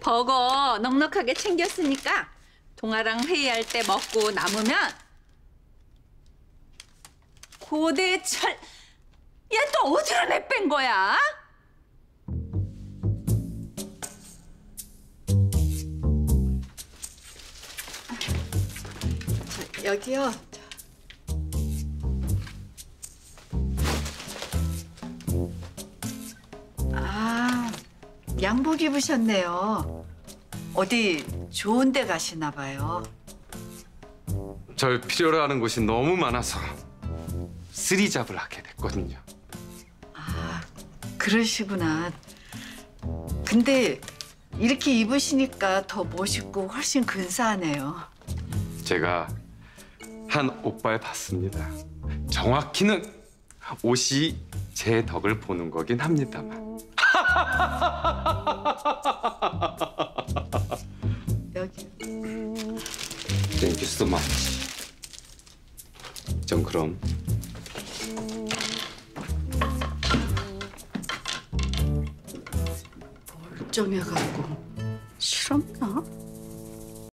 버거 넉넉하게 챙겼으니까 동아랑 회의할 때 먹고 남으면 고대철, 야, 또 어디로 내뺀 거야? 여기요. 아, 양복 입으셨네요. 어디 좋은 데 가시나 봐요. 절 필요로 하는 곳이 너무 많아서 쓰리잡을 하게 됐거든요. 그러시구나. 근데 이렇게 입으시니까 더 멋있고 훨씬 근사하네요. 제가 한 오빠에 봤습니다. 정확히는 옷이 제 덕을 보는 거긴 합니다만. 여기. Thank you so much. 전 그럼. 멀쩡해갖고 실없나?